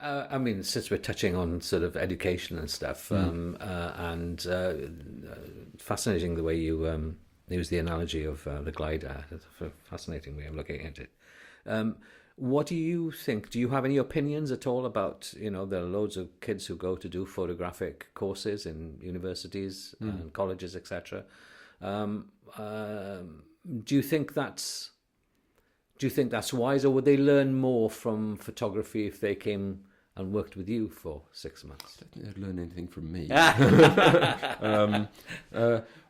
I mean, since we're touching on sort of education and stuff, and fascinating the way you use the analogy of the glider. It's a fascinating way of looking at it. What do you think? Do you have any opinions at all about, there are loads of kids who go to do photographic courses in universities and colleges, etc. Do you think that's wise, or would they learn more from photography if they came and worked with you for 6 months? I don't think they'd learn anything from me.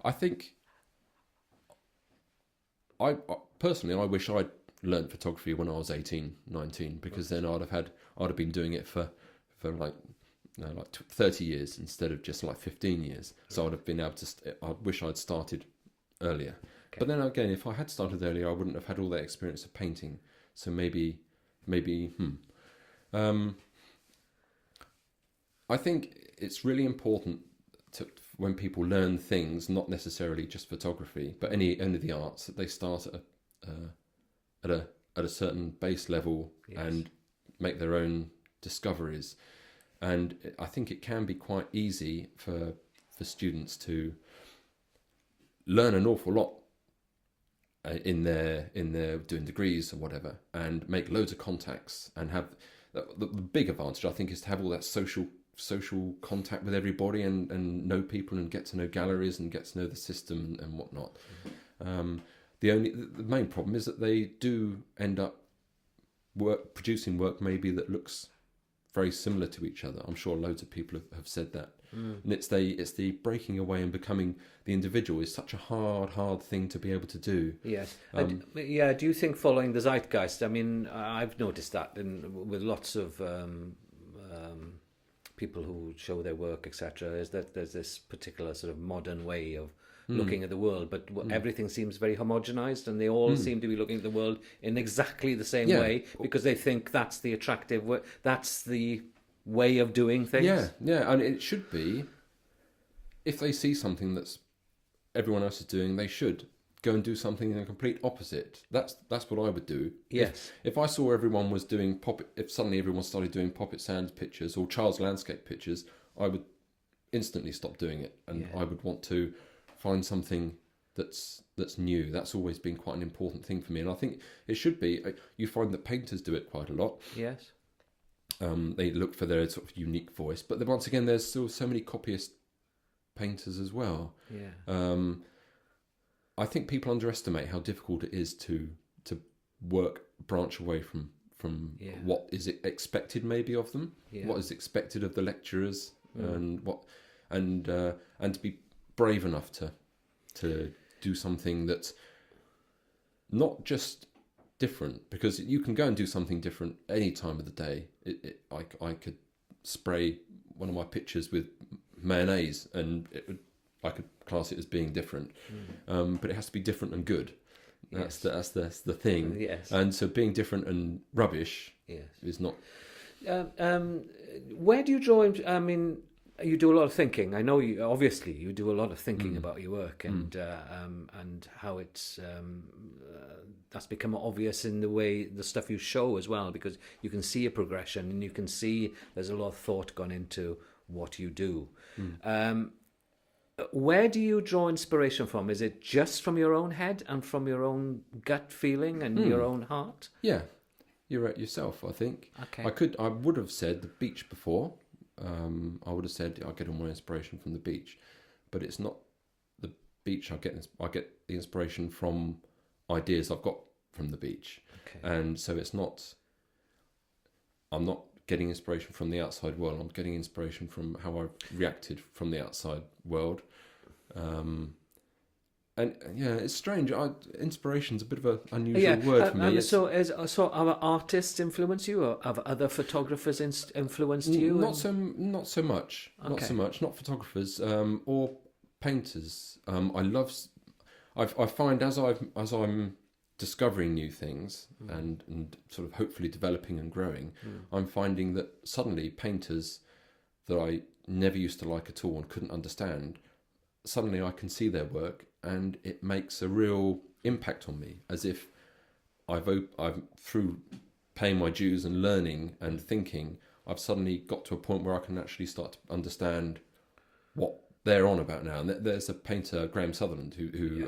I think, I personally, I wish I'd learnt photography when I was 18, 19, because then I'd have been doing it for like 30 years instead of just like 15 years. So I'd have been able to. I wish I'd started earlier. Okay. But then again, if I had started earlier, I wouldn't have had all that experience of painting. So maybe. I think it's really important when people learn things, not necessarily just photography, but any of the arts, that they start at a certain base level. Yes. And make their own discoveries. And I think it can be quite easy for students to learn an awful lot in their doing degrees or whatever, and make loads of contacts, and have the big advantage, I think, is to have all that social contact with everybody, and know people, and get to know galleries, and get to know the system and whatnot. The main problem is that they do end up producing work maybe that looks very similar to each other. I'm sure loads of people have said that. And it's the breaking away and becoming the individual is such a hard thing to be able to do. Yes. Do you think following the zeitgeist? I mean, I've noticed that with lots of people who show their work, etc., is that there's this particular sort of modern way of looking at the world, but everything seems very homogenized, and they all seem to be looking at the world in exactly the same way, because they think that's the attractive way, that's the way of doing things. Yeah, and it should be. If they see something that's everyone else is doing, they should go and do something in the complete opposite. That's what I would do. Yes. If I saw everyone was doing if suddenly everyone started doing Poppit Sands pictures or Charles landscape pictures, I would instantly stop doing it, and I would want to find something that's new. That's always been quite an important thing for me, and I think it should be. You find that painters do it quite a lot. Yes. They look for their sort of unique voice, but then once again, there's still so many copyist painters as well. Yeah. I think people underestimate how difficult it is to branch away from what is expected maybe of them, what is expected of the lecturers, and to be brave enough to do something that's not just different, because you can go and do something different any time of the day. I could spray one of my pictures with mayonnaise and I could class it as being different, but it has to be different and good. That's the thing. Yes. And so being different and rubbish is not. Where do you draw? I mean, you do a lot of thinking. I know you. Obviously, you do a lot of thinking about your work, and how it's that's become obvious in the stuff you show as well, because you can see a progression, and you can see there's a lot of thought gone into what you do. Where do you draw inspiration from? Is it just from your own head and from your own gut feeling and your own heart? Yeah, you're right yourself, I think. Okay. I would have said the beach before. I would have said I get all my inspiration from the beach, but it's not the beach. I get the inspiration from ideas I've got from the beach, and so it's not. I'm not getting inspiration from the outside world. I'm getting inspiration from how I've reacted from the outside world. And it's strange. Inspiration's a bit of an unusual word for me. So have artists influenced you, or have other photographers influenced you? Not so much. Okay. Not so much. Not photographers or painters. I find as I'm discovering new things and sort of hopefully developing and growing, I'm finding that suddenly painters that I never used to like at all and couldn't understand, suddenly I can see their work and it makes a real impact on me, as if I've through paying my dues and learning and thinking, I've suddenly got to a point where I can actually start to understand what they're on about now. And there's a painter, Graham Sutherland, who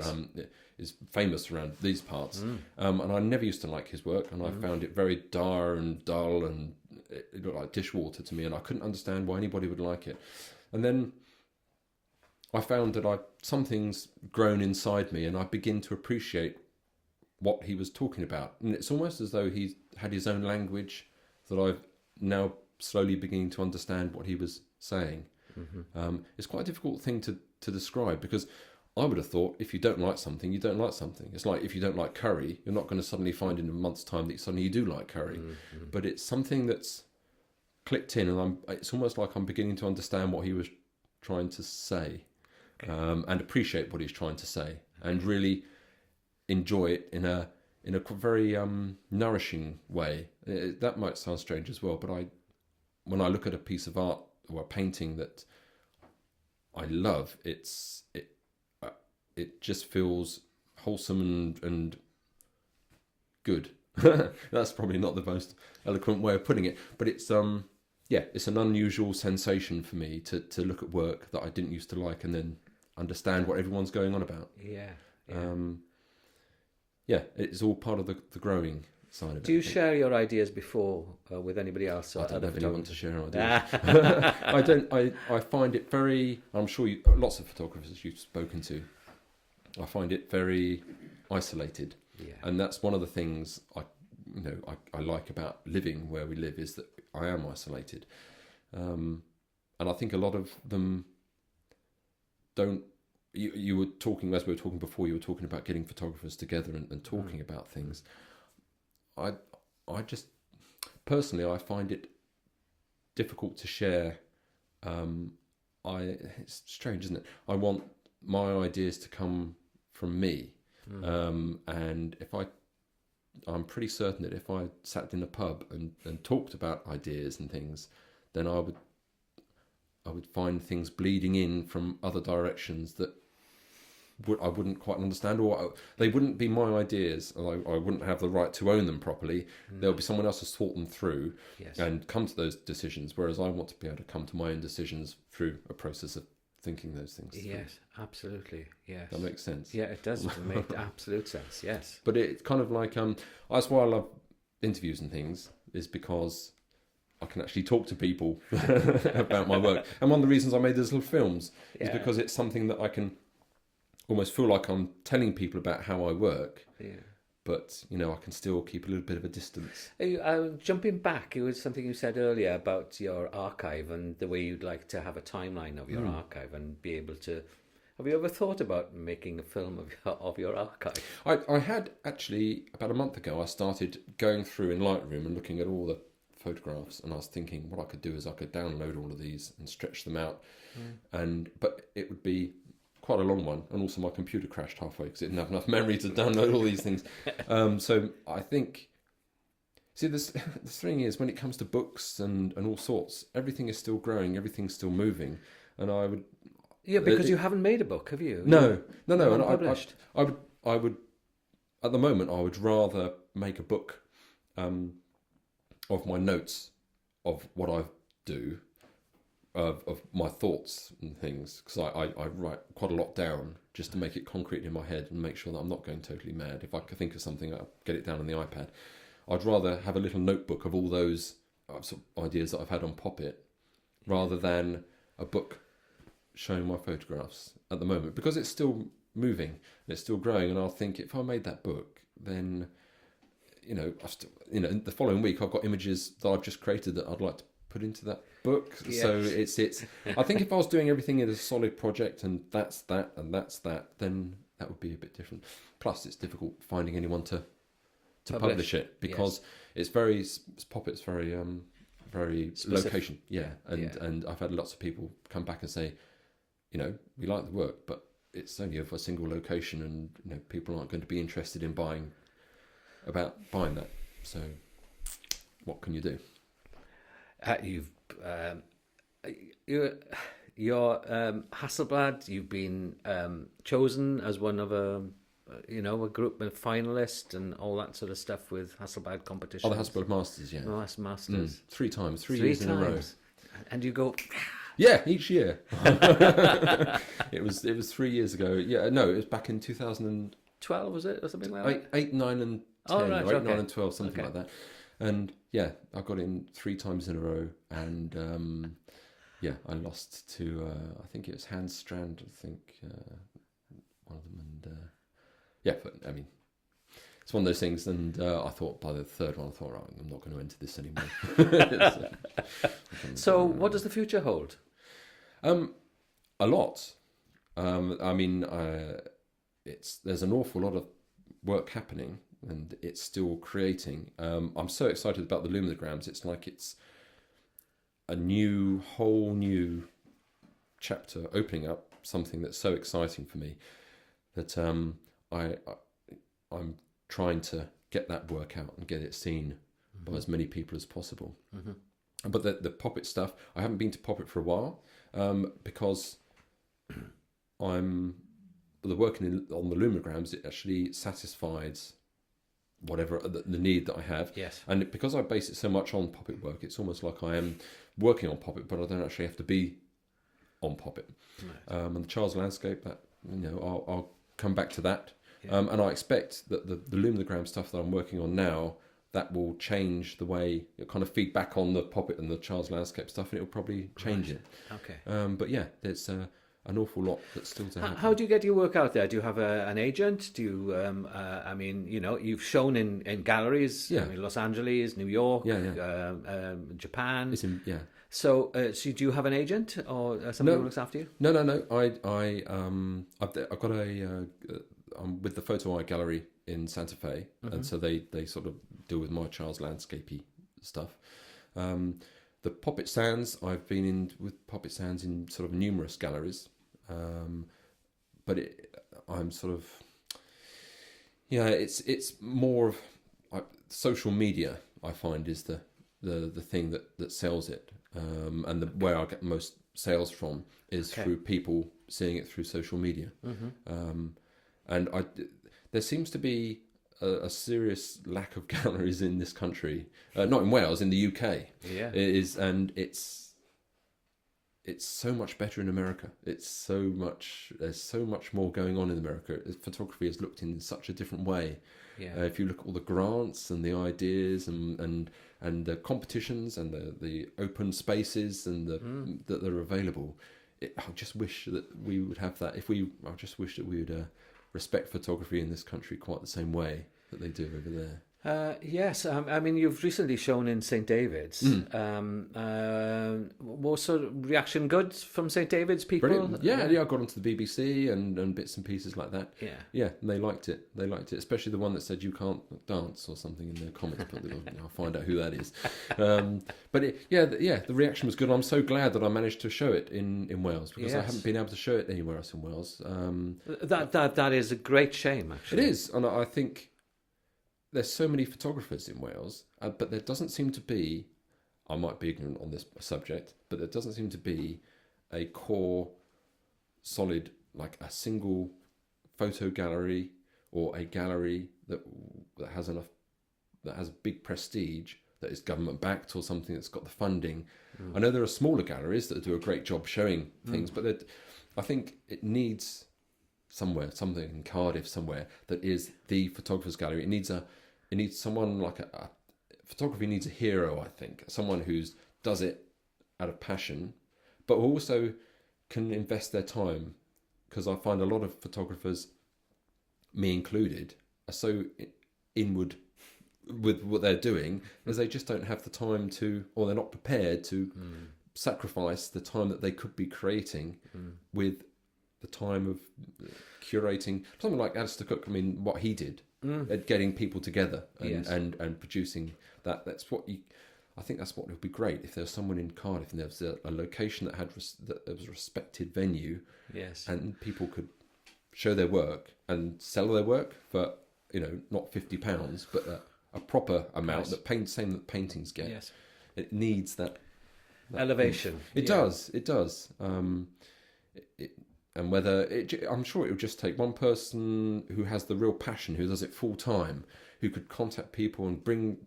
is famous around these parts. And I never used to like his work, and I found it very dour and dull, and it looked like dishwater to me, and I couldn't understand why anybody would like it. And then I found that something's grown inside me, and I begin to appreciate what he was talking about. And it's almost as though he had his own language that I've now slowly beginning to understand what he was saying. It's quite a difficult thing to describe, because I would have thought if you don't like something, you don't like something. It's like if you don't like curry, you're not going to suddenly find in a month's time that suddenly you do like curry. But it's something that's clicked in, and it's almost like I'm beginning to understand what he was trying to say, and appreciate what he's trying to say, and really enjoy it in a very nourishing way. That might sound strange as well, but when I look at a piece of art or a painting that I love, it just feels wholesome and good. That's probably not the most eloquent way of putting it, but it's it's an unusual sensation for me to look at work that I didn't used to like and then understand what everyone's going on about. It's all part of the growing side of it. Do you share your ideas before with anybody else? Or I don't other have anyone to photographers? share ideas. I find it very. I'm sure lots of photographers you've spoken to. I find it very isolated, and that's one of the things I like about living where we live, is that I am isolated, and I think a lot of them don't. You were talking, as we were talking before, you were talking about getting photographers together and talking about things. I just, personally, I find it difficult to share. It's strange, isn't it? I want my ideas to come from me. And I'm pretty certain that if I sat in a pub and talked about ideas and things, then I would find things bleeding in from other directions that I wouldn't quite understand, or they wouldn't be my ideas, and I wouldn't have the right to own them properly. There'll be someone else who's thought them through and come to those decisions, whereas I want to be able to come to my own decisions through a process of thinking those things through. Yes, absolutely, yes. That makes sense. Yeah, it does make absolute sense, yes. But it's kind of like, that's why I love interviews and things, is because I can actually talk to people about my work. And one of the reasons I made those little films is because it's something that I can almost feel like I'm telling people about how I work, but I can still keep a little bit of a distance. Jumping back, it was something you said earlier about your archive and the way you'd like to have a timeline of your archive and be able to. Have you ever thought about making a film of your archive? I had actually, about a month ago, I started going through in Lightroom and looking at all the photographs, and I was thinking what I could do is I could download all of these and stretch them out, but it would be quite a long one, and also my computer crashed halfway because it didn't have enough memory to download all these things. So I think, the thing is, when it comes to books and all sorts, everything is still growing, everything's still moving, and I would. Yeah, because you haven't made a book, have you? No. And published. I would, at the moment, I would rather make a book of my notes of what I do. Of my thoughts and things, because I write quite a lot down just to make it concrete in my head and make sure that I'm not going totally mad. If I could think of something, I'll get it down on the iPad. I'd rather have a little notebook of all those sort of ideas that I've had on Poppit, rather than a book showing my photographs at the moment, because it's still moving and it's still growing. And I'll think, if I made that book, then the following week I've got images that I've just created that I'd like to put into that book. Yes. So it's I think if I was doing everything in a solid project and that's that and that's that, then that would be a bit different. Plus it's difficult finding anyone to publish it, because it's Poppit's very specific. Location, and I've had lots of people come back and say, we like the work, but it's only of a single location, and people aren't going to be interested in buying that. So what can you do? You're Hasselblad. You've been chosen as one of a a group of finalists and all that sort of stuff with Hasselblad competitions. Oh, the Hasselblad Masters, yeah. Masters. 3 times, 3 years in a row. And you go... Yeah, each year. It was 3 years ago. Yeah, no, it was back in 2012, was it, or something like that? 8, 9 and 10, oh, right, or 8, okay. 9 and 12, something like that. And yeah, I got in 3 times in a row, and yeah, I lost to I think it was Hans Strand, I think, one of them, and yeah, but I mean, it's one of those things. And I thought by the third one, I thought, right, I'm not going to enter this anymore. So, what does the future hold? A lot. I mean, there's an awful lot of work happening, and it's still creating. I'm so excited about the Luminograms. It's like it's a whole new chapter opening up, something that's so exciting for me that I'm trying to get that work out and get it seen by as many people as possible. But the Poppit stuff, I haven't been to Poppit for a while, because the working on the Luminograms, it actually satisfies whatever the need that I have. Yes. And because I base it so much on Poppit work, it's almost like I am working on Poppit, but I don't actually have to be on Poppit. Right. And the Charles Landscape, that I'll come back to that. Yeah. And I expect that the Luminogram stuff that I'm working on now, that will change the way it kind of feed back on the Poppit and the Charles Landscape stuff, and it'll probably change it. Okay. But yeah, there's an awful lot that's still to happen. How do you get your work out there? Do you have an agent? Do you? I mean, you've shown in galleries. Yeah. I mean, Los Angeles, New York. Yeah. Japan. Yeah. So do you have an agent or somebody who looks after you? No. I've got I'm with the Ffoton gallery in Santa Fe, and so they sort of deal with my Charles Landscapey stuff. The Poppit Sands, I've been in with Poppit Sands in sort of numerous galleries, but I'm sort of, it's more of social media. I find is the thing that sells it, and where I get most sales from is through people seeing it through social media. And there seems to be a serious lack of galleries in this country, not in Wales, in the UK. Yeah, it is, and it's so much better in America. There's so much more going on in America. Photography is looked in such a different way. Yeah. If you look at all the grants and the ideas and the competitions and the open spaces and that are available, I just wish that we would have that. I just wish that we would respect photography in this country quite the same way that they do over there. Yes, I mean, you've recently shown in St. David's. Was sort of reaction good from St. David's people? Brilliant. Yeah, I got onto the BBC and bits and pieces like that. Yeah, and they liked it. Especially the one that said you can't dance or something in their comments. But I'll find out who that is. But the reaction was good. I'm so glad that I managed to show it in Wales, because I haven't been able to show it anywhere else in Wales. That is a great shame, actually. It is, and I think there's so many photographers in Wales, but there doesn't seem to be, I might be ignorant on this subject, but there doesn't seem to be a core, solid, like a single photo gallery or a gallery that has a big prestige, that is government backed or something that's got the funding. I know there are smaller galleries that do a great job showing things, but I think it needs something in Cardiff somewhere that is the photographer's gallery. It needs someone like photography needs a hero, I think. Someone who does it out of passion, but also can invest their time. Because I find a lot of photographers, me included, are so inward with what they're doing, as they just don't have the time to, or they're not prepared to sacrifice the time that they could be creating with the time of curating. Something like Alistair Cook, I mean, what he did at getting people together and producing that. I think that's what would be great if there was someone in Cardiff and there was a location that there was a respected venue, and people could show their work and sell their work for not £50, but a proper amount that same that paintings get. Yes. It needs that elevation. It does. and whether I'm sure it would just take one person who has the real passion, who does it full time, who could contact people and bring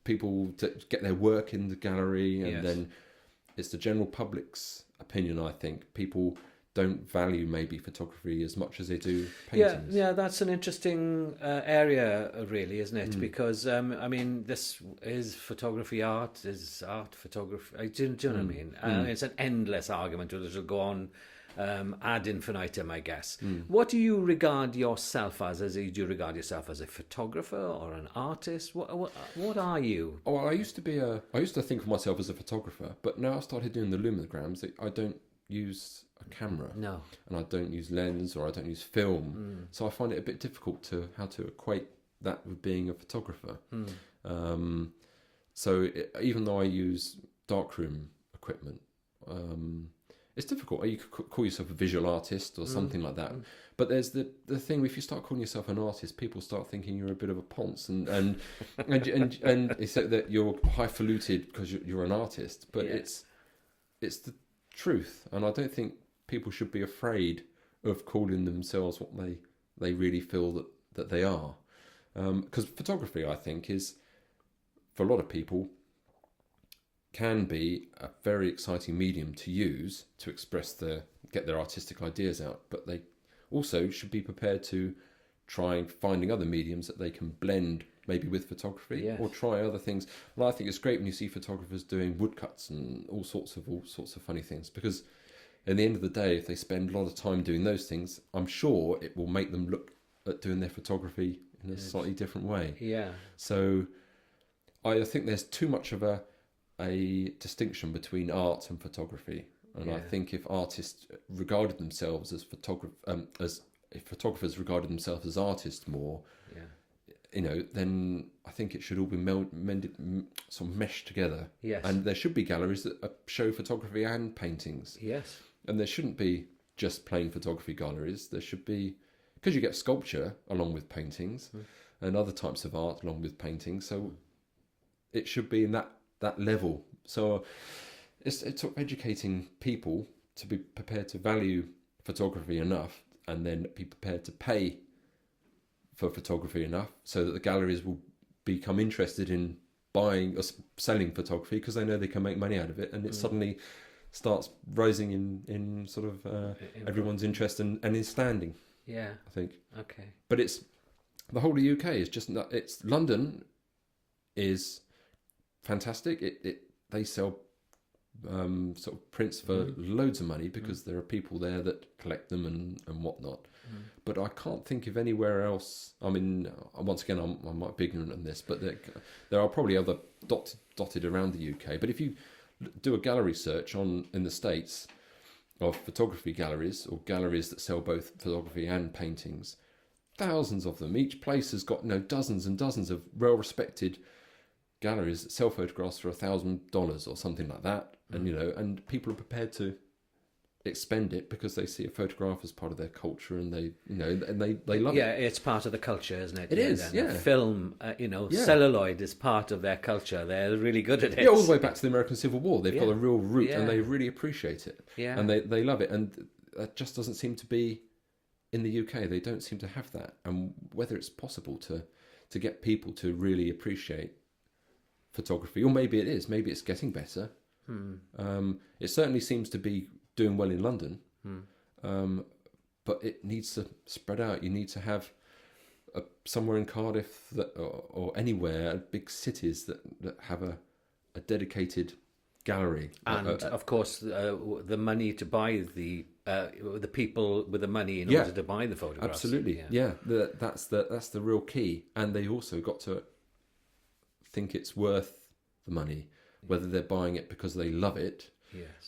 people to get their work in the gallery, and then it's the general public's opinion. I think people don't value maybe photography as much as they do paintings. Yeah, that's an interesting area, really, isn't it? Because I mean, this is photography art, is art photography. Do you know what I mean? It's an endless argument. It'll go on ad infinitum, I guess. What do you regard yourself as? Do you regard yourself as a photographer or an artist? What are you? Oh, I used to think of myself as a photographer, but now I started doing the Luminograms. I don't use a camera, and I don't use lens, or I don't use film, so I find it a bit difficult how to equate that with being a photographer. Even though I use darkroom equipment, it's difficult. You could call yourself a visual artist or something like that. But there's the thing, if you start calling yourself an artist, people start thinking you're a bit of a ponce, and it's that you're highfalutin because you're an artist. But it's the truth, and I don't think people should be afraid of calling themselves what they really feel that they are. Because photography, I think, is, for a lot of people, can be a very exciting medium to use to get their artistic ideas out, but they also should be prepared to try finding other mediums that they can blend maybe with photography, or try other things. And I think it's great when you see photographers doing woodcuts and all sorts of funny things, because at the end of the day, if they spend a lot of time doing those things, I'm sure it will make them look at doing their photography in a slightly different way. So I think there's too much of a distinction between art and photography, and I think if artists regarded themselves as if photographers regarded themselves as artists more, then I think it should all be sort of meshed together. And there should be galleries that show photography and paintings. And there shouldn't be just plain photography galleries. There should be, because you get sculpture along with paintings, and other types of art along with paintings. So it should be in that level. So it's sort of educating people to be prepared to value photography enough, and then be prepared to pay for photography enough, so that the galleries will become interested in buying or selling photography, because they know they can make money out of it, and it suddenly starts rising in sort of everyone's interest and in standing. I think. Okay. But it's the whole of the UK is just not. It's London is fantastic. They sell sort of prints for loads of money, because there are people there that collect them and whatnot. But I can't think of anywhere else. I mean, once again, I might be ignorant on this, but there are probably other dotted around the UK. But if you do a gallery search in the States of photography galleries, or galleries that sell both photography and paintings, thousands of them. Each place has got dozens and dozens of well-respected galleries that sell photographs for $1,000 or something like that, and people are prepared to expend it because they see a photograph as part of their culture, and they love it. Yeah, it's part of the culture, isn't it? It is. Yeah. Film, celluloid is part of their culture. They're really good at it. Yeah, all the way back to the American Civil War, they've got a real root, and they really appreciate it. Yeah, and they love it, and that just doesn't seem to be in the UK. They don't seem to have that, and whether it's possible to get people to really appreciate photography, or maybe it is. Maybe it's getting better. It certainly seems to be doing well in London, but it needs to spread out. You need to have somewhere in Cardiff or anywhere, big cities that have a dedicated gallery, and of course the money to buy the people with the money in order to buy the photographs. Absolutely, that's the real key. And they also got to think it's worth the money, whether they're buying it because they love it,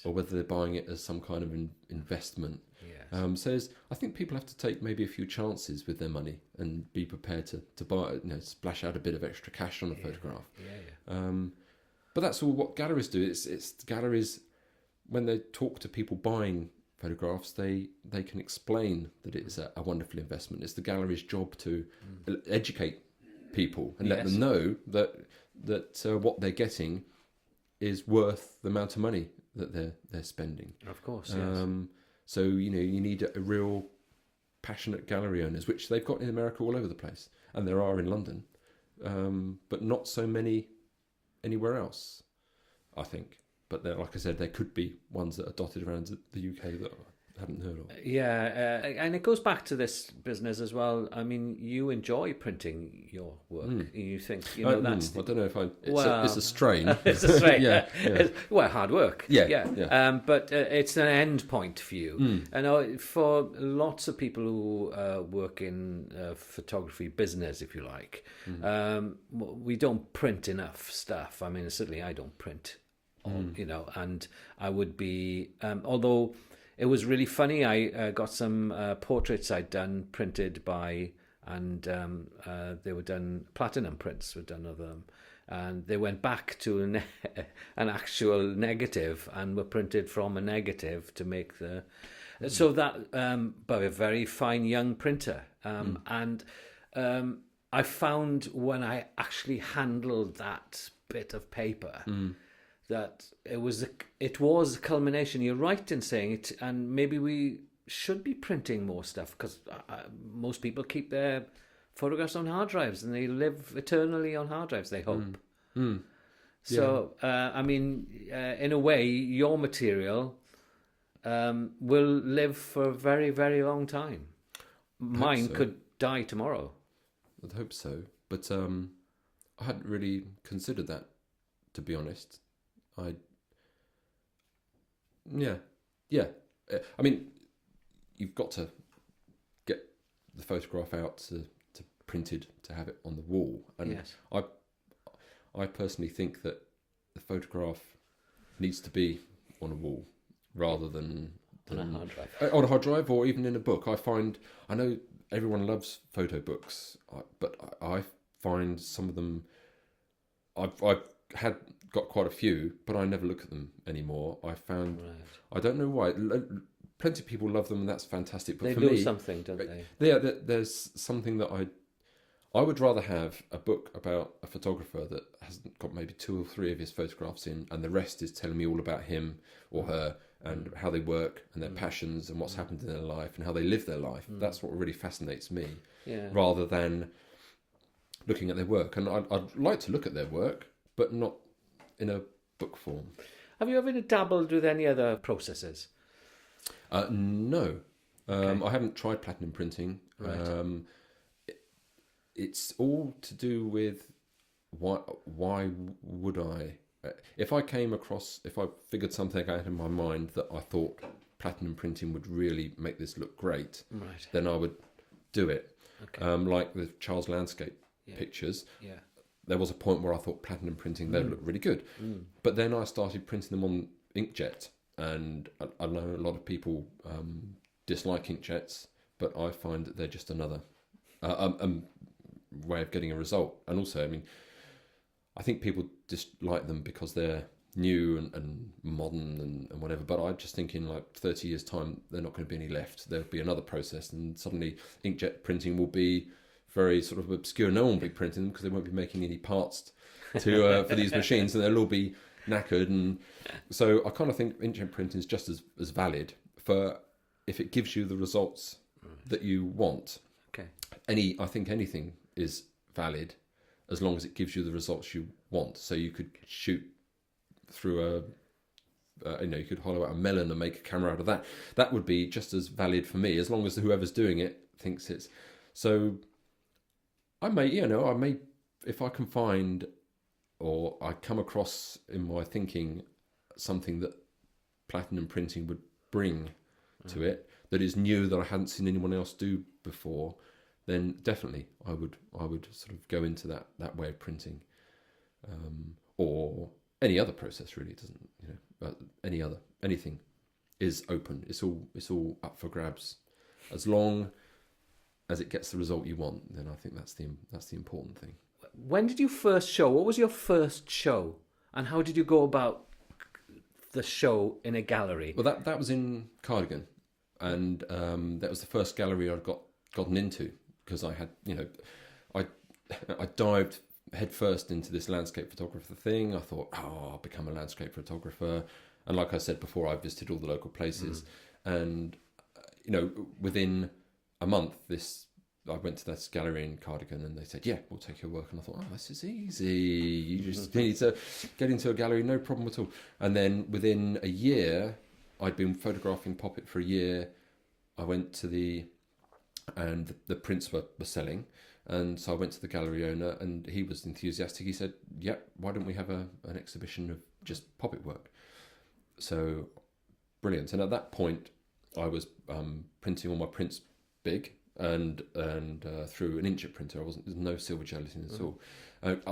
or whether they're buying it as some kind of investment. So I think people have to take maybe a few chances with their money and be prepared to buy, splash out a bit of extra cash on a photograph. But that's all what galleries do. It's galleries, when they talk to people buying photographs, they can explain that it's a wonderful investment. It's the gallery's job to educate people and let them know that what they're getting is worth the amount of money that they're spending. Of course, yes. So, you know, you need a real passionate gallery owners, which they've got in America all over the place, and there are in London, but not so many anywhere else, I think. But there, like I said, there could be ones that are dotted around the UK that I haven't heard of. Yeah, and it goes back to this business as well. I mean, you enjoy printing your work. You think, you know, that's... I don't know if it's a strain. It's a strain. Yeah. Well, hard work. Yeah. But it's an end point for you. And for lots of people who work in photography business, if you like, we don't print enough stuff. I mean, certainly I don't print, you know, and I would be... although... It was really funny. I got some portraits I'd done printed by, and they were done, platinum prints were done of them. And they went back to an actual negative and were printed from a negative to make the... So that, by a very fine young printer. And I found when I actually handled that bit of paper... that it was a culmination. You're right in saying it, and maybe we should be printing more stuff, because most people keep their photographs on hard drives and they live eternally on hard drives, they hope. So, I mean, in a way, your material will live for a very, very long time. Mine could die tomorrow. I'd hope so. But I hadn't really considered that, to be honest. I mean, you've got to get the photograph out to printed to have it on the wall, and yes. I personally think that the photograph needs to be on a wall rather than on a hard drive. On a hard drive, or even in a book. I know everyone loves photo books, but I find some of them. I've got quite a few, but I never look at them anymore. I don't know why. Plenty of people love them, and that's fantastic. But they for do me, something, don't they? Yeah, there's something that I would rather have a book about a photographer that hasn't got maybe 2 or 3 of his photographs in, and the rest is telling me all about him or her and how they work and their passions and what's happened in their life and how they live their life. That's what really fascinates me, rather than looking at their work. And I'd like to look at their work, but not in a book form. Have you ever dabbled with any other processes? No. Okay. I haven't tried platinum printing. Right. It's all to do with why would I? If I figured something out in my mind that I thought platinum printing would really make this look great, right, then I would do it. Okay. Like the Charles landscape pictures. Yeah. There was a point where I thought platinum printing, they'd look really good. But then I started printing them on inkjet, and I know a lot of people dislike inkjets, but I find that they're just another way of getting a result. And also, I mean, I think people dislike them because they're new and modern and whatever, but I just think in like 30 years' time, they're not going to be any left. There'll be another process, and suddenly inkjet printing will be very sort of obscure. No one will be printing them because they won't be making any parts to for these machines, and they'll all be knackered. And so I kind of think inkjet printing is just as valid for if it gives you the results that you want. Okay. I think anything is valid as long as it gives you the results you want. So you could shoot through you could hollow out a melon and make a camera out of that. That would be just as valid for me, as long as whoever's doing it thinks it's so. I may, if I can find or I come across in my thinking something that platinum printing would bring to it that is new, that I hadn't seen anyone else do before, then definitely I would sort of go into that way of printing, or any other process really. It doesn't, anything is open. It's all up for grabs, as long as it gets the result you want. Then I think that's the important thing. When did you first show? What was your first show, and how did you go about the show in a gallery? Well, that was in Cardigan, and that was the first gallery I'd gotten into, because I had, I dived headfirst into this landscape photographer thing. I thought, I'll become a landscape photographer. And like I said before, I visited all the local places, and within a month, I went to this gallery in Cardigan, and they said, "Yeah, we'll take your work." And I thought, "Oh, this is easy. You just need to get into a gallery, no problem at all." And then within a year, I'd been photographing Poppit for a year. I went to the prints were selling, and so I went to the gallery owner, and he was enthusiastic. He said, "Yeah, why don't we have an exhibition of just Poppit work?" So brilliant. And at that point, I was printing all my prints big and through an inkjet printer. There's no silver gelatin at all. At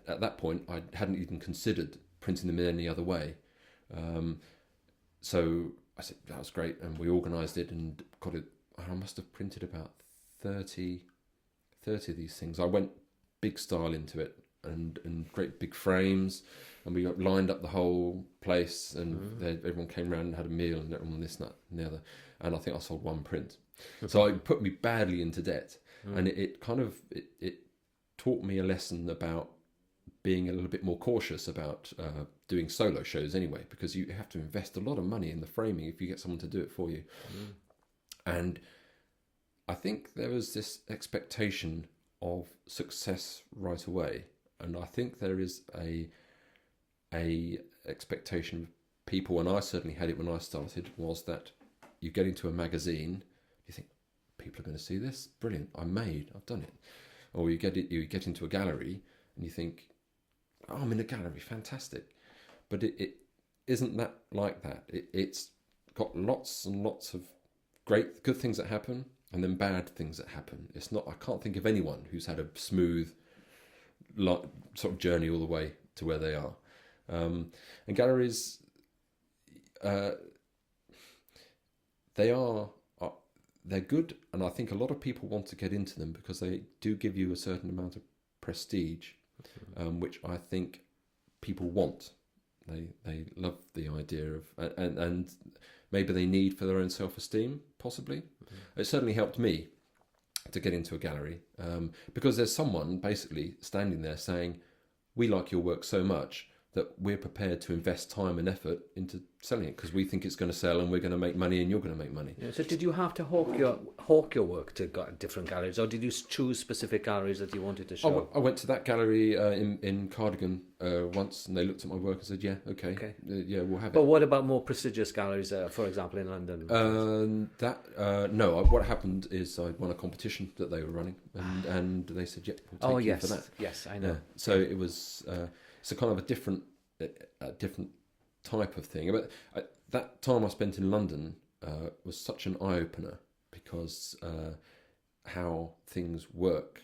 that point, I hadn't even considered printing them in any other way. So I said, that was great, and we organised it and got it. I must have printed about 30 of these things. I went big style into it, and great big frames, and we got lined up the whole place, and everyone came around and had a meal, and everyone this, that, and the other. And I think I sold one print. So it put me badly into debt, and it taught me a lesson about being a little bit more cautious about doing solo shows anyway, because you have to invest a lot of money in the framing if you get someone to do it for you. And I think there was this expectation of success right away, and I think there is a expectation of people, and I certainly had it when I started, was that you get into a magazine, you think, people are going to see this, brilliant, I've done it. Or you get into a gallery and you think, oh, I'm in a gallery, fantastic. But it isn't that like that. It's got lots and lots of good things that happen, and then bad things that happen. It's not. I can't think of anyone who's had a smooth sort of journey all the way to where they are. And galleries, they're good, and I think a lot of people want to get into them because they do give you a certain amount of prestige, which I think people want. They love the idea of, and maybe they need for their own self-esteem, possibly. It certainly helped me to get into a gallery, because there's someone basically standing there saying, we like your work so much that we're prepared to invest time and effort into selling it because we think it's going to sell and we're going to make money and you're going to make money. Yeah, so did you have to hawk your work to different galleries, or did you choose specific galleries that you wanted to show? I went to that gallery in Cardigan once, and they looked at my work and said, yeah, okay. Yeah, we'll have it. But what about more prestigious galleries, for example, in London? No, what happened is I won a competition that they were running, and they said, yeah, we'll take you for that. Yes, I know. So it was... it's a kind of a different type of thing. But that time I spent in London was such an eye-opener because how things work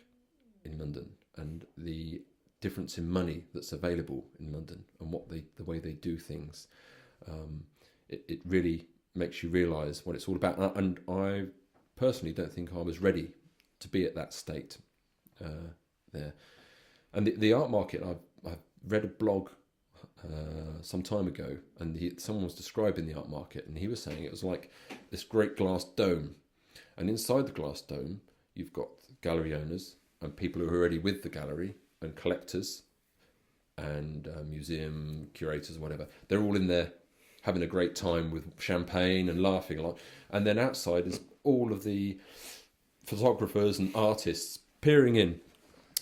in London and the difference in money that's available in London and the way they do things. It really makes you realise what it's all about. And I personally don't think I was ready to be at that state there. And the art market, I've read a blog some time ago, and someone was describing the art market, and he was saying it was like this great glass dome, and inside the glass dome you've got gallery owners and people who are already with the gallery and collectors and museum curators, whatever. They're all in there having a great time with champagne and laughing a lot, and then outside is all of the photographers and artists peering in.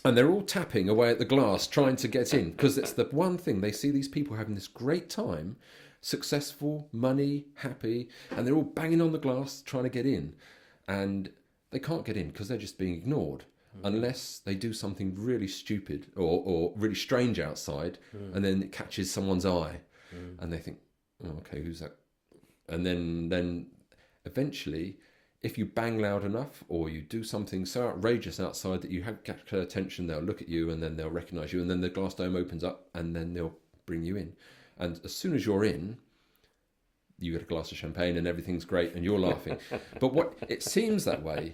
And they're all tapping away at the glass, trying to get in, because it's the one thing. They see these people having this great time, successful, money, happy, and they're all banging on the glass, trying to get in. And they can't get in because they're just being ignored, unless they do something really stupid or really strange outside, and then it catches someone's eye, and they think, oh, okay, who's that? And then eventually... if you bang loud enough or you do something so outrageous outside that you have captured their attention, they'll look at you and then they'll recognise you, and then the glass dome opens up and then they'll bring you in. And as soon as you're in, you get a glass of champagne and everything's great and you're laughing. But it seems that way,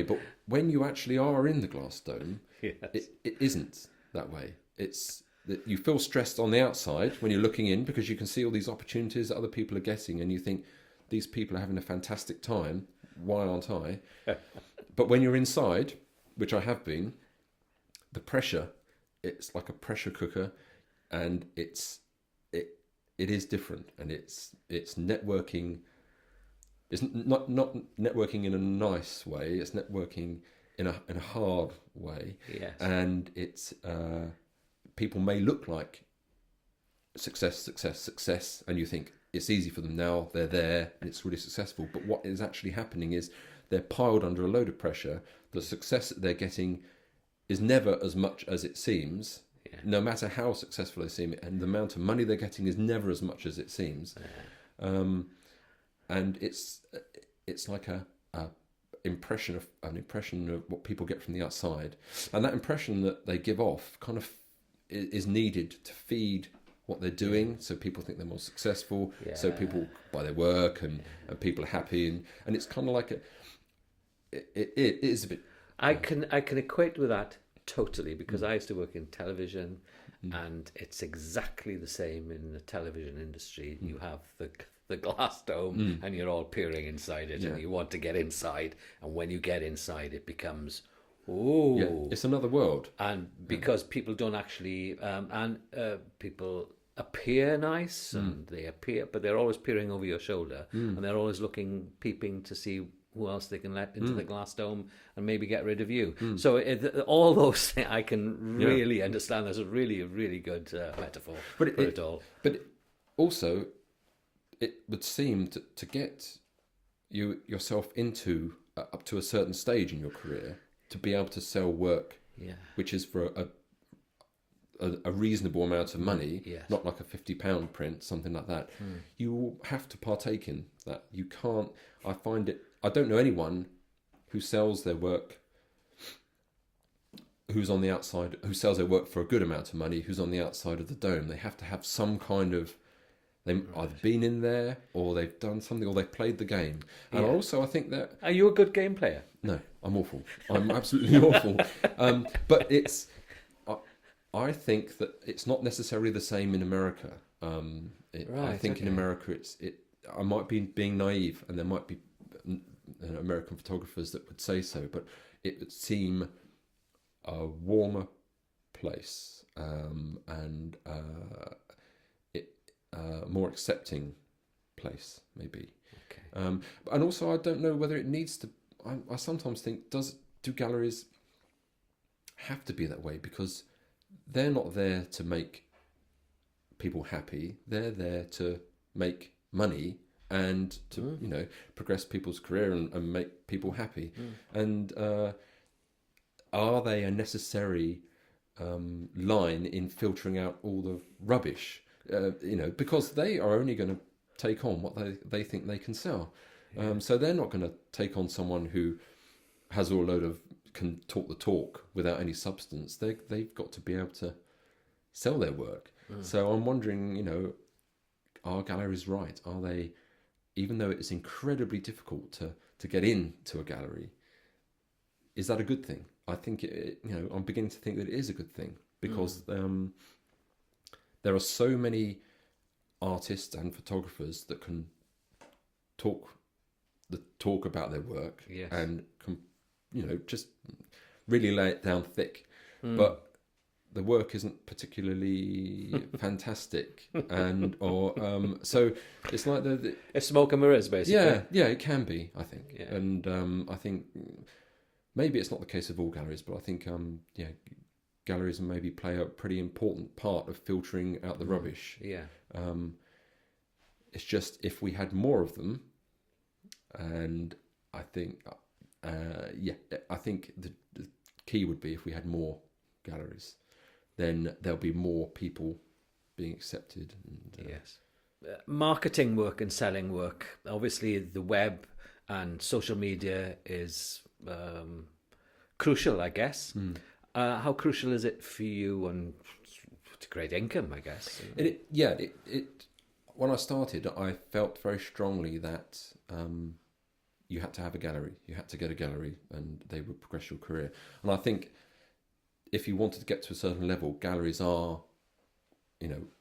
but when you actually are in the glass dome, yes. it isn't that way. It's that you feel stressed on the outside when you're looking in because you can see all these opportunities that other people are getting and you think, these people are having a fantastic time. Why aren't I? But when you're inside, which I have been, the pressure, it's like a pressure cooker, and it is different, and it's networking. It's not networking in a nice way. It's networking in a hard way. Yes. And it's people may look like success, and you think it's easy for them now. They're there, and it's really successful. But what is actually happening is they're piled under a load of pressure. The success that they're getting is never as much as it seems. Yeah. No matter how successful they seem, and the amount of money they're getting is never as much as it seems. Yeah. And it's like an impression of what people get from the outside, and that impression that they give off kind of is needed to feed what they're doing, so people think they're more successful. Yeah. So people buy their work, and people are happy, and it's kind of like it is a bit. I can equate with that totally, because I used to work in television, and it's exactly the same in the television industry. You have the glass dome, and you're all peering inside it, and you want to get inside, and when you get inside, it becomes, it's another world. And because people don't actually, people appear nice, and they appear, but they're always peering over your shoulder, and they're always peeping to see who else they can let into the glass dome and maybe get rid of you. So all those things I can really understand. There's a really good metaphor for it all. But also, it would seem to get yourself into up to a certain stage in your career to be able to sell work, which is for a reasonable amount of money, not like a £50 print, something like that. You have to partake in that. You can't. I don't know anyone who sells their work, who's on the outside, who sells their work for a good amount of money, who's on the outside of the dome. They have to have some kind of, they've either been in there, or they've done something, or they've played the game. And also, I think that... Are you a good game player? No, I'm awful. I'm absolutely awful. But it's... I think that it's not necessarily the same in America. I think in America, I might be being naive, and there might be American photographers that would say so, but it would seem a warmer place, and more accepting place, maybe. Okay. And also, I don't know whether it needs to. I sometimes think, do galleries have to be that way? Because they're not there to make people happy. They're there to make money and to progress people's career and make people happy. And are they a necessary line in filtering out all the rubbish? Because they are only going to take on what they think they can sell. So they're not going to take on someone who has a load of can talk the talk without any substance. They've got to be able to sell their work. So I'm wondering, are galleries right? Are they, even though it's incredibly difficult to get into a gallery, is that a good thing? I think I'm beginning to think that it is a good thing, because there are so many artists and photographers that can talk about their work, and can, just really lay it down thick, but the work isn't particularly fantastic, so it's like it's smoke and mirrors, basically. Yeah, it can be, I think, and I think maybe it's not the case of all galleries, but I think galleries maybe play a pretty important part of filtering out the rubbish. It's just, if we had more of them, and I think I think the key would be, if we had more galleries, then there'll be more people being accepted. And, marketing work and selling work. Obviously, the web and social media is crucial, I guess. How crucial is it for you, and to create income, I guess? When I started, I felt very strongly that you had to have a gallery. You had to get a gallery, and they would progress your career. And I think if you wanted to get to a certain level, galleries are,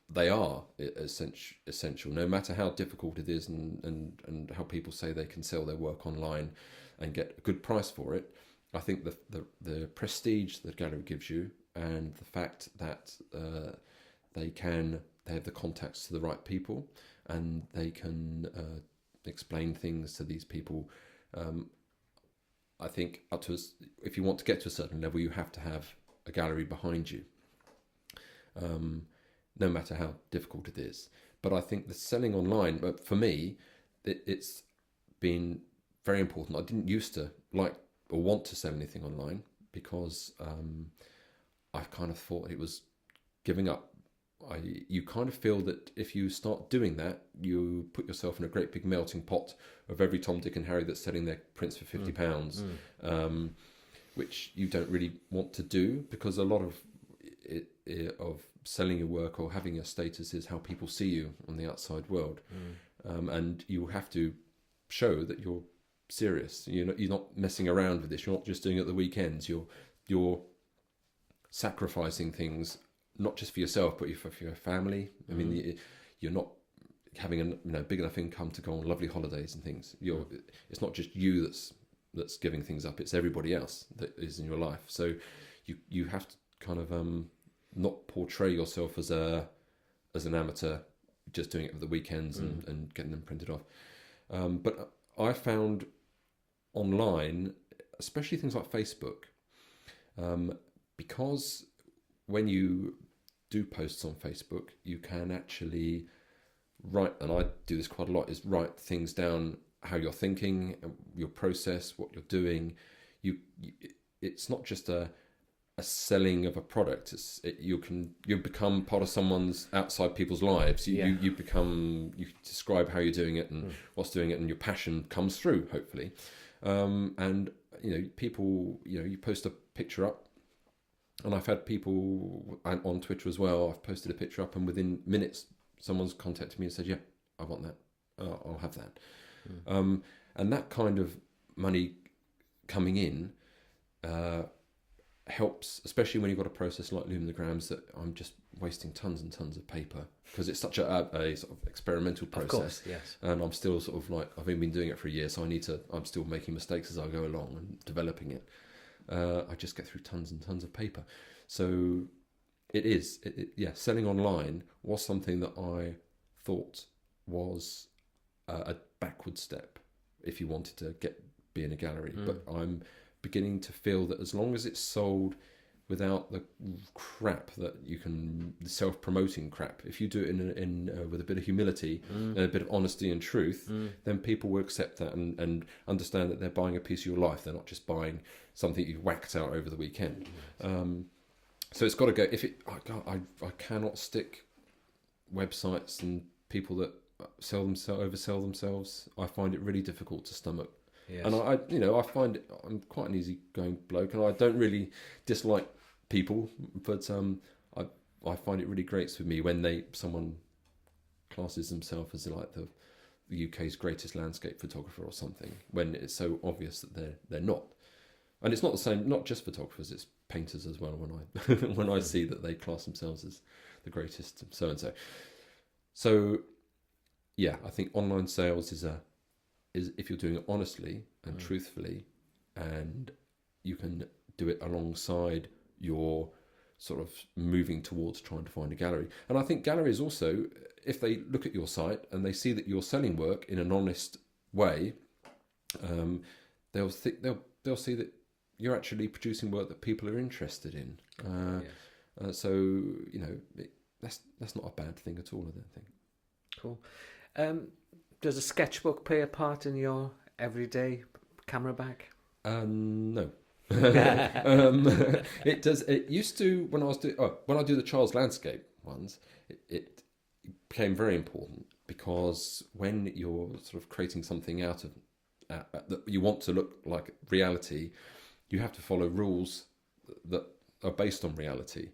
they are essential. No matter how difficult it is, and how people say they can sell their work online and get a good price for it, I think the prestige the gallery gives you, and the fact that they can they have the contacts to the right people, and they can explain things to these people. I think if you want to get to a certain level, you have to have a gallery behind you, no matter how difficult it is. But I think the selling online, for me, it's been very important. I didn't used to like or want to sell anything online because I kind of thought it was giving up. You kind of feel that if you start doing that, you put yourself in a great big melting pot of every Tom, Dick and Harry that's selling their prints for £50, which you don't really want to do, because a lot of selling your work or having a status is how people see you on the outside world. And you have to show that you're serious. You're not messing around with this. You're not just doing it at the weekends. You're sacrificing things, not just for yourself, but for your family. I mean, you're not having a big enough income to go on lovely holidays and things. It's not just you that's giving things up. It's everybody else that is in your life. So you have to kind of not portray yourself as an amateur, just doing it for the weekends and getting them printed off. But I found online, especially things like Facebook, because when you do posts on Facebook, you can actually write, and I do this quite a lot, is write things down, how you're thinking, your process, what you're doing. It's not just a selling of a product. You become part of someone's outside people's lives. You describe how you're doing it and what's doing it, and your passion comes through, hopefully. And people, you post a picture up, and I've had people on Twitter as well. I've posted a picture up, and within minutes, someone's contacted me and said, "Yeah, I want that. I'll have that." And that kind of money coming in helps, especially when you've got a process like Luminograms that I'm just wasting tons and tons of paper, because it's such a sort of experimental process. Of course, yes. And I'm still sort of like, I've only been doing it for a year, so I'm still making mistakes as I go along and developing it. I just get through tons and tons of paper. So selling online was something that I thought was a backward step if you wanted to be in a gallery. But I'm beginning to feel that as long as it's sold without the crap that the self-promoting crap, if you do it in with a bit of humility and a bit of honesty and truth, then people will accept that and understand that they're buying a piece of your life. They're not just buying something you whacked out over the weekend. So it's got to go. I cannot stick websites and people that oversell themselves. I find it really difficult to stomach. Yes. And I find I'm quite an easygoing bloke, and I don't really dislike people, but I find it really grates with me when someone classes themselves as like the UK's greatest landscape photographer or something, when it's so obvious that they're not. And it's not the same, not just photographers, it's painters as well. When I see that they class themselves as the greatest so and so. So yeah, I think online sales is if you're doing it honestly and truthfully, and you can do it alongside your sort of moving towards trying to find a gallery. And I think galleries also, if they look at your site and they see that you're selling work in an honest way, they'll see that you're actually producing work that people are interested in. So that's not a bad thing at all, I don't think. Cool. Does a sketchbook play a part in your everyday camera bag? No. It does. It used to when I do the child's landscape ones. It became very important, because when you're sort of creating something out of that you want to look like reality, you have to follow rules that are based on reality.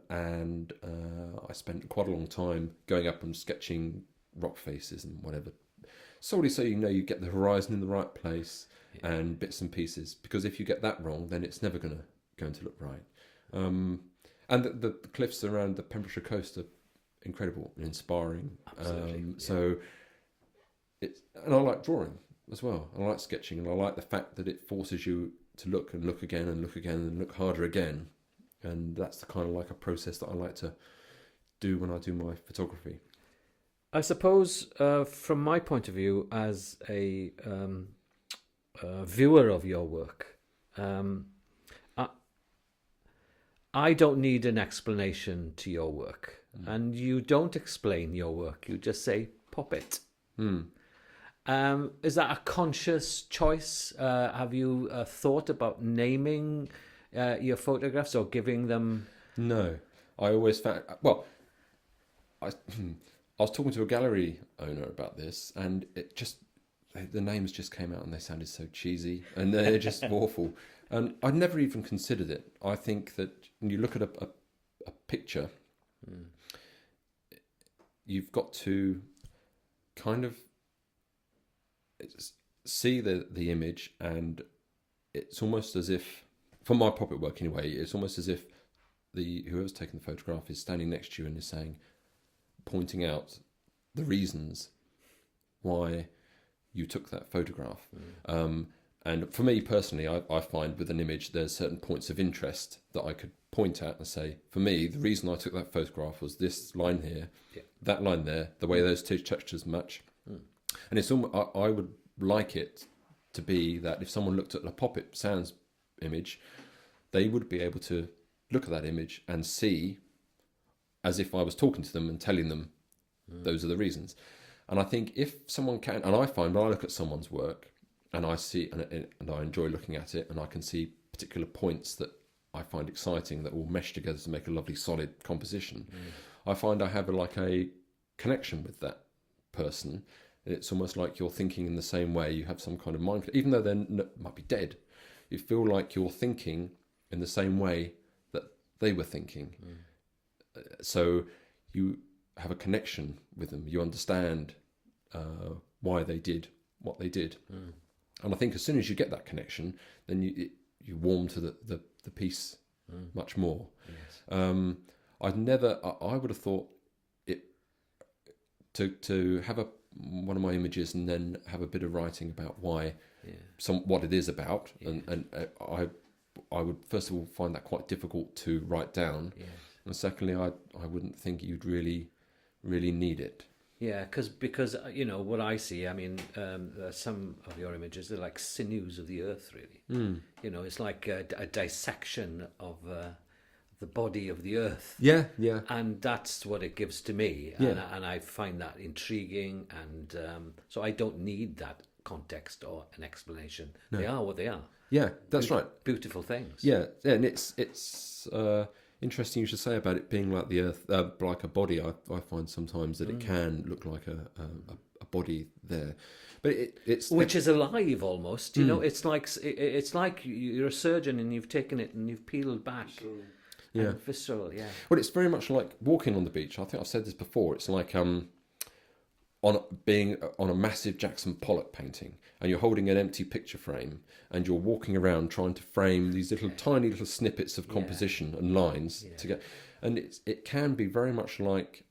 And I spent quite a long time going up and sketching rock faces and whatever, solely so you get the horizon in the right place and bits and pieces, because if you get that wrong, then it's never going to look right. And the cliffs around the Pembrokeshire coast are incredible and inspiring. So and I like drawing as well. I like sketching, and I like the fact that it forces you to look and look again and look again and look harder again. And that's the kind of like a process that I like to do when I do my photography. I suppose, from my point of view, as a viewer of your work, I don't need an explanation to your work, and you don't explain your work. You just say, "Pop it." Is that a conscious choice? Have you thought about naming your photographs or giving them? No, I always found. Well, I was talking to a gallery owner about this, and the names just came out and they sounded so cheesy and they're just awful. And I'd never even considered it. I think that when you look at a picture, you've got to kind of see the image, and it's almost as if, for my Poppit work anyway, it's almost as if whoever's taking the photograph is standing next to you and is pointing out the reasons why you took that photograph. And for me personally, I find with an image there's certain points of interest that I could point at and say, for me, the reason I took that photograph was this line here, that line there, the way those two textures match. And it's I would like it to be that if someone looked at a Poppit Sands image, they would be able to look at that image and see as if I was talking to them and telling them those are the reasons. And I think if someone can, and I find when I look at someone's work and I see, and I enjoy looking at it, and I can see particular points that I find exciting that all mesh together to make a lovely solid composition, I find I have a connection with that person. It's almost like you're thinking in the same way. You have some kind of mind, even though they might be dead. You feel like you're thinking in the same way that they were thinking. So you have a connection with them. You understand why they did what they did. And I think as soon as you get that connection, then you warm to the piece much more. Yes. I would have thought it to have one of my images and then have a bit of writing about why, what it is about, and I would first of all find that quite difficult to write down, and secondly, I wouldn't think you'd really need it. Yeah, because what I see, I mean, some of your images are like sinews of the earth, really. It's like a dissection of the body of the earth. Yeah. And that's what it gives to me, and I find that intriguing, and so I don't need that context or an explanation. No. They are what they are. Yeah, that's right. Beautiful things. Yeah, and it's interesting you should say about it being like the earth, like a body. I find sometimes that it can look like a body there, but it's which is alive almost. It's like you're a surgeon and you've taken it and you've peeled back. Visceral. Yeah. Well, it's very much like walking on the beach. I think I've said this before. It's like being on a massive Jackson Pollock painting, and you're holding an empty picture frame, and you're walking around trying to frame these tiny little snippets of composition and lines together. And it can be very much like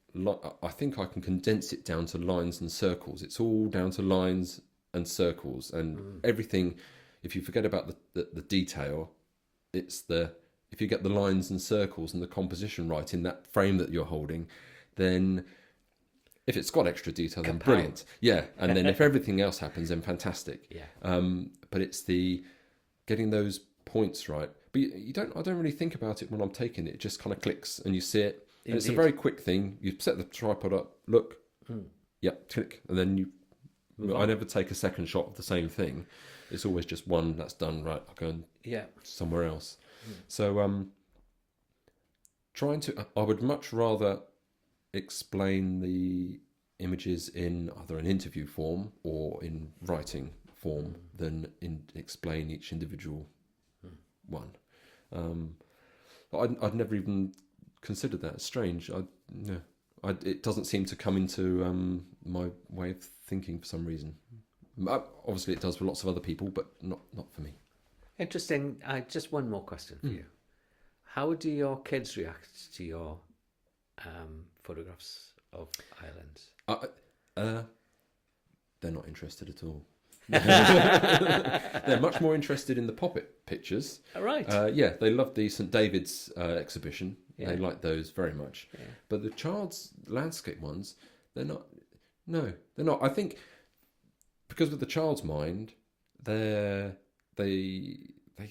I think I can condense it down to lines and circles. It's all down to lines and circles, and everything. If you forget about the detail, if you get the lines and circles and the composition right in that frame that you're holding, then if it's got extra detail, then brilliant. Yeah, and then if everything else happens, then fantastic. Yeah. But it's the getting those points right. But I don't really think about it when I'm taking it. It just kind of clicks and you see it. And it's a very quick thing. You set the tripod up, look, click, and then I never take a second shot of the same thing. It's always just one that's done right. I'll go somewhere else. So I would much rather explain the images in either an interview form or in writing form than explain each individual one. I'd never even considered that. It's strange. It doesn't seem to come into my way of thinking for some reason. Obviously it does for lots of other people, but not for me. Interesting. Just one more question for you. How do your kids react to your photographs of islands? They're not interested at all. They're much more interested in the Poppit pictures. Right. Yeah, they love the St David's exhibition. Yeah. They like those very much. Yeah. But the child's landscape ones, they're not. No, they're not. I think because with the child's mind, they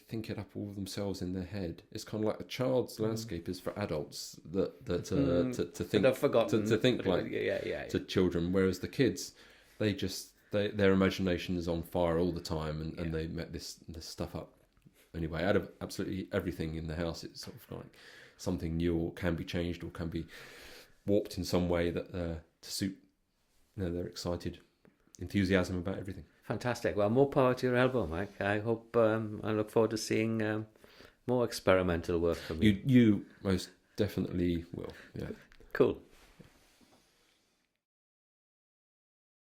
think it up all themselves in their head. It's kind of like a child's landscape is for adults to think I've forgotten to think like yeah. to children, whereas the kids, their imagination is on fire all the time, and they make this stuff up. Anyway, out of absolutely everything in the house, it's sort of like something new or can be changed or can be warped in some way that to suit their excited enthusiasm about everything. Fantastic. Well, more power to your elbow, Mike. I hope I look forward to seeing more experimental work from you. You most definitely will. Yeah. Cool.